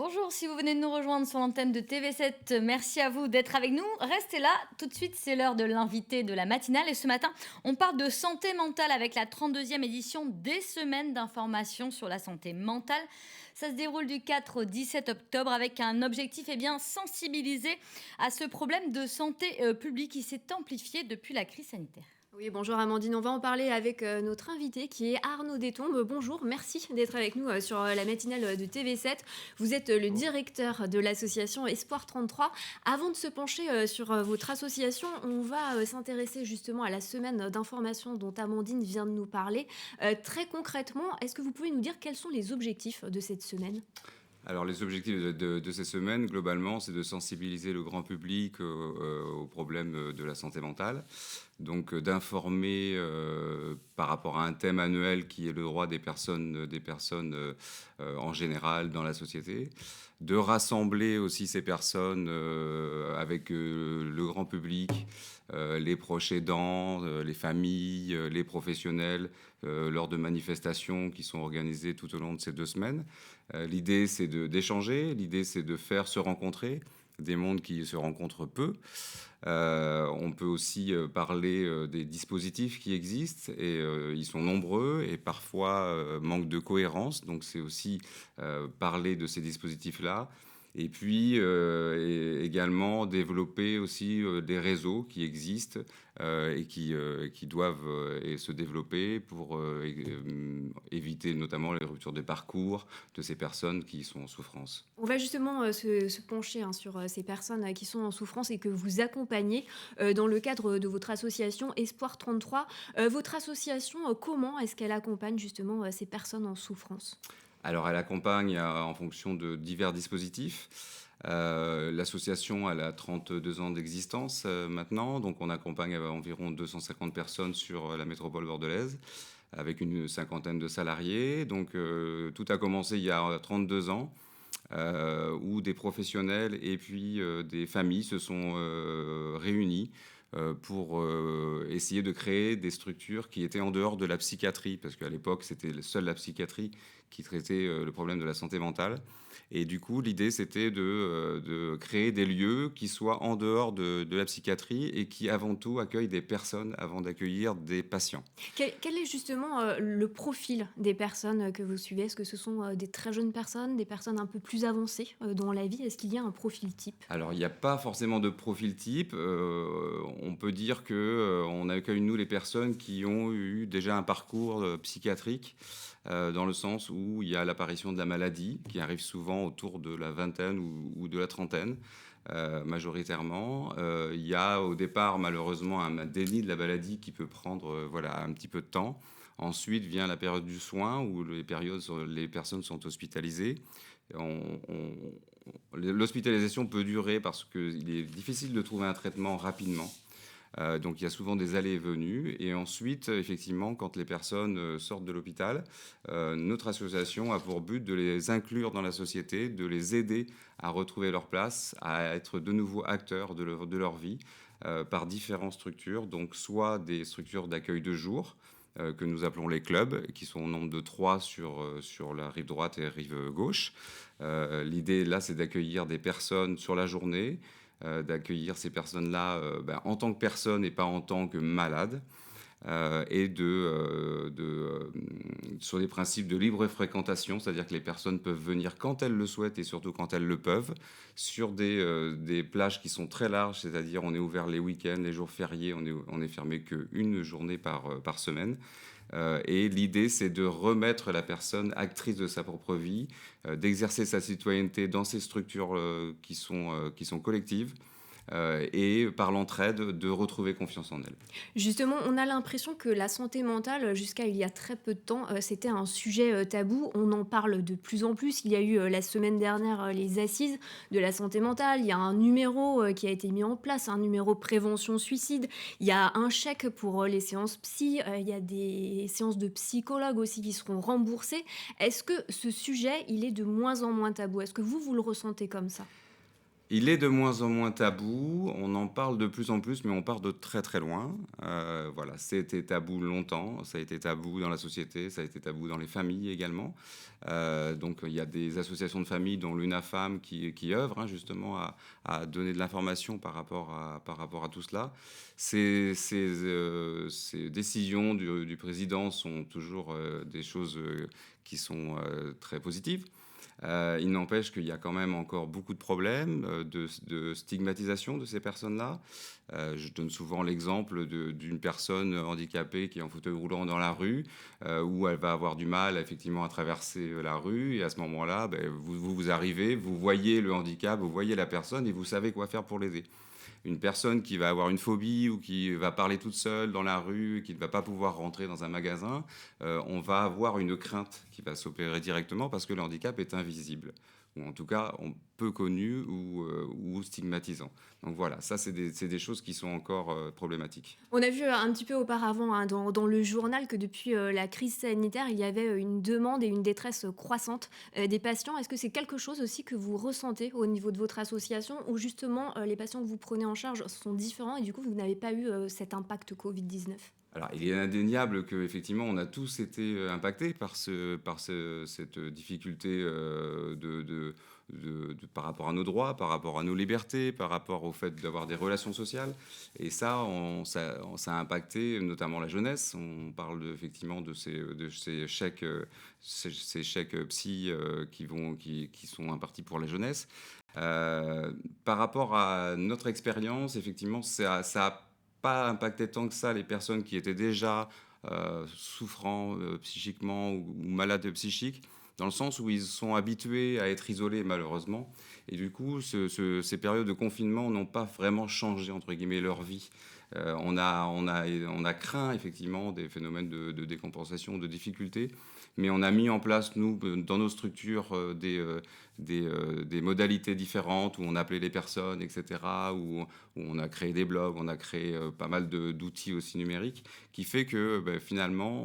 Bonjour, si vous venez de nous rejoindre sur l'antenne de TV7, merci à vous d'être avec nous. Restez là, tout de suite, c'est l'heure de l'invité de la matinale. Et ce matin, on parle de santé mentale avec la 32e édition des semaines d'information sur la santé mentale. Ça se déroule du 4 au 17 octobre avec un objectif, sensibiliser à ce problème de santé publique qui s'est amplifié depuis la crise sanitaire. Oui, bonjour Amandine, on va en parler avec notre invité qui est Arnaud Détombes. Bonjour, merci d'être avec nous sur la matinale de TV7. Vous êtes le directeur de l'association Espoir 33. Avant de se pencher sur votre association, on va s'intéresser justement à la semaine d'information dont Amandine vient de nous parler. Très concrètement, est-ce que vous pouvez nous dire quels sont les objectifs de cette semaine ? Alors les objectifs de ces semaines, globalement, c'est de sensibiliser le grand public aux problèmes de la santé mentale, donc d'informer par rapport à un thème annuel qui est le droit des personnes en général dans la société, de rassembler aussi ces personnes avec le grand public, les proches aidants, les familles, les professionnels, lors de manifestations qui sont organisées tout au long de ces 2 semaines. L'idée, c'est d'échanger, l'idée, c'est de faire se rencontrer des mondes qui se rencontrent peu. On peut aussi parler des dispositifs qui existent, et ils sont nombreux et parfois manquent de cohérence. Donc c'est aussi parler de ces dispositifs-là. Et puis également développer aussi des réseaux qui existent et qui doivent se développer pour éviter notamment les ruptures de parcours de ces personnes qui sont en souffrance. On va justement se pencher sur ces personnes qui sont en souffrance et que vous accompagnez dans le cadre de votre association Espoir 33. Votre association, comment est-ce qu'elle accompagne justement ces personnes en souffrance ? Alors, elle accompagne en fonction de divers dispositifs. L'association, elle a 32 ans d'existence maintenant, donc on accompagne environ 250 personnes sur la métropole bordelaise, avec une cinquantaine de salariés. Donc, tout a commencé il y a 32 ans, où des professionnels et puis des familles se sont réunis pour essayer de créer des structures qui étaient en dehors de la psychiatrie, parce qu'à l'époque, c'était seule la psychiatrie qui traitait le problème de la santé mentale. Et du coup, l'idée, c'était de créer des lieux qui soient en dehors de la psychiatrie et qui, avant tout, accueillent des personnes avant d'accueillir des patients. Quel est justement le profil des personnes que vous suivez ? Est-ce que ce sont des très jeunes personnes, des personnes un peu plus avancées dans la vie ? Est-ce qu'il y a un profil type ? Alors, il n'y a pas forcément de profil type. On peut dire qu'on accueille, nous, les personnes qui ont eu déjà un parcours psychiatrique, dans le sens où il y a l'apparition de la maladie, qui arrive souvent autour de la vingtaine ou de la trentaine, majoritairement. Il y a au départ, malheureusement, un déni de la maladie qui peut prendre un petit peu de temps. Ensuite vient la période du soin, où les personnes sont hospitalisées. L'hospitalisation peut durer parce qu'il est difficile de trouver un traitement rapidement. Donc il y a souvent des allées et venues. Et ensuite, effectivement, quand les personnes sortent de l'hôpital, notre association a pour but de les inclure dans la société, de les aider à retrouver leur place, à être de nouveau acteurs de leur vie, par différentes structures. Donc soit des structures d'accueil de jour, que nous appelons les clubs, qui sont au nombre de 3 sur la rive droite et la rive gauche. L'idée, là, c'est d'accueillir des personnes sur la journée, d'accueillir ces personnes-là en tant que personnes et pas en tant que malades, et sur des principes de libre fréquentation, c'est-à-dire que les personnes peuvent venir quand elles le souhaitent et surtout quand elles le peuvent, sur des plages qui sont très larges, c'est-à-dire on est ouvert les week-ends, les jours fériés, on est fermé qu'une journée par semaine. Et l'idée, c'est de remettre la personne actrice de sa propre vie, d'exercer sa citoyenneté dans ces structures qui sont collectives, et par l'entraide, de retrouver confiance en elle. Justement, on a l'impression que la santé mentale, jusqu'à il y a très peu de temps, c'était un sujet tabou. On en parle de plus en plus. Il y a eu la semaine dernière les assises de la santé mentale. Il y a un numéro qui a été mis en place, un numéro prévention suicide. Il y a un chèque pour les séances psy. Il y a des séances de psychologues aussi qui seront remboursées. Est-ce que ce sujet, il est de moins en moins tabou ? Est-ce que vous le ressentez comme ça ? Il est de moins en moins tabou, on en parle de plus en plus, mais on part de très très loin. Voilà, c'était tabou longtemps, ça a été tabou dans la société, ça a été tabou dans les familles également. Donc il y a des associations de familles, dont l'UNAFAM, qui œuvrent justement à donner de l'information par rapport à tout cela. Ces décisions du président sont toujours des choses qui sont très positives. Il n'empêche qu'il y a quand même encore beaucoup de problèmes de stigmatisation de ces personnes-là. Je donne souvent l'exemple d'une personne handicapée qui est en fauteuil roulant dans la rue, où elle va avoir du mal effectivement à traverser la rue. Et à ce moment-là, vous arrivez, vous voyez le handicap, vous voyez la personne et vous savez quoi faire pour l'aider. Une personne qui va avoir une phobie ou qui va parler toute seule dans la rue, qui ne va pas pouvoir rentrer dans un magasin, on va avoir une crainte qui va s'opérer directement parce que le handicap est invisible, ou en tout cas peu connu ou stigmatisant. Donc voilà, ça c'est des choses qui sont encore problématiques. On a vu un petit peu auparavant dans le journal que depuis la crise sanitaire, il y avait une demande et une détresse croissante des patients. Est-ce que c'est quelque chose aussi que vous ressentez au niveau de votre association ou justement les patients que vous prenez en charge sont différents et du coup vous n'avez pas eu cet impact Covid-19 ? Alors, il est indéniable qu'effectivement, on a tous été impactés par cette difficulté par rapport à nos droits, par rapport à nos libertés, par rapport au fait d'avoir des relations sociales. Et ça a impacté notamment la jeunesse. On parle effectivement de ces chèques, ces chèques psy qui sont impartis pour la jeunesse. Par rapport à notre expérience, effectivement, ça a pas impacté tant que ça les personnes qui étaient déjà souffrant psychiquement ou malades psychiques, dans le sens où ils sont habitués à être isolés malheureusement. Et du coup, ces périodes de confinement n'ont pas vraiment changé, entre guillemets, leur vie. On a craint effectivement des phénomènes de décompensation, de difficultés, mais on a mis en place, nous, dans nos structures, des modalités différentes où on appelait les personnes, etc., où on a créé des blogs, on a créé pas mal d'outils aussi numériques, qui fait que finalement,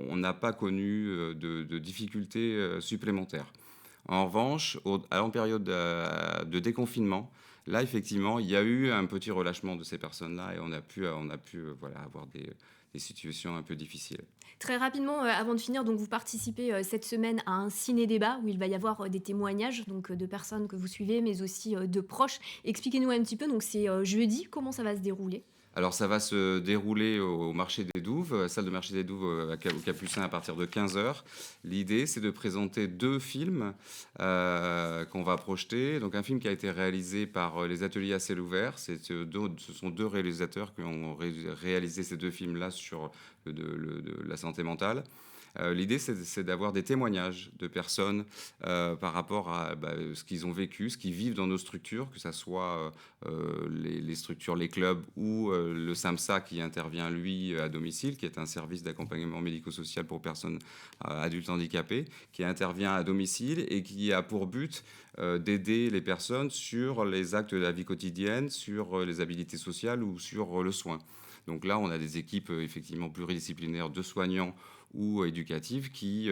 on n'a pas connu de difficultés supplémentaires. En revanche, en période de déconfinement, là, effectivement, il y a eu un petit relâchement de ces personnes-là et on a pu voilà, avoir des situations un peu difficiles. Très rapidement, avant de finir, donc vous participez cette semaine à un ciné-débat où il va y avoir des témoignages donc, de personnes que vous suivez, mais aussi de proches. Expliquez-nous un petit peu, donc c'est jeudi, comment ça va se dérouler ? Alors ça va se dérouler au marché des Douves, salle de marché des Douves au Capucin à partir de 15h. L'idée, c'est de présenter 2 films qu'on va projeter. Donc un film qui a été réalisé par les ateliers à ciel ouvert. Ce sont 2 réalisateurs qui ont réalisé ces 2 films-là sur la santé mentale. L'idée, c'est d'avoir des témoignages de personnes par rapport à ce qu'ils ont vécu, ce qu'ils vivent dans nos structures, que ce soit les structures, les clubs ou le SAMSA qui intervient, lui, à domicile, qui est un service d'accompagnement médico-social pour personnes adultes handicapées, qui intervient à domicile et qui a pour but d'aider les personnes sur les actes de la vie quotidienne, sur les habilités sociales ou sur le soin. Donc là, on a des équipes effectivement pluridisciplinaires de soignants ou éducatives qui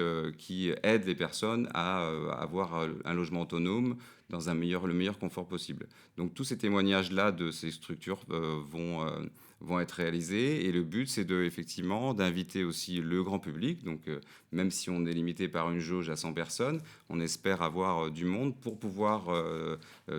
aident les personnes à avoir un logement autonome dans le meilleur confort possible. Donc tous ces témoignages-là de ces structures vont être réalisés et le but, c'est effectivement d'inviter aussi le grand public. Donc même si on est limité par une jauge à 100 personnes, on espère avoir du monde pour pouvoir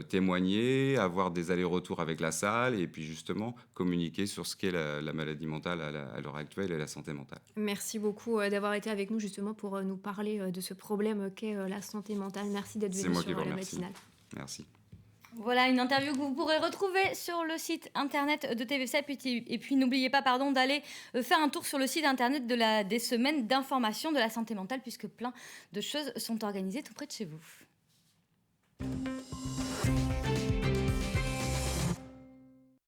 témoigner, avoir des allers-retours avec la salle et puis justement communiquer sur ce qu'est la maladie mentale à l'heure actuelle et la santé mentale. Merci beaucoup d'avoir été avec nous justement pour nous parler de ce problème qu'est la santé mentale. Merci d'être venu sur la matinale. Merci. Voilà une interview que vous pourrez retrouver sur le site internet de TV7. Et puis n'oubliez pas d'aller faire un tour sur le site internet des semaines d'information de la santé mentale, puisque plein de choses sont organisées tout près de chez vous.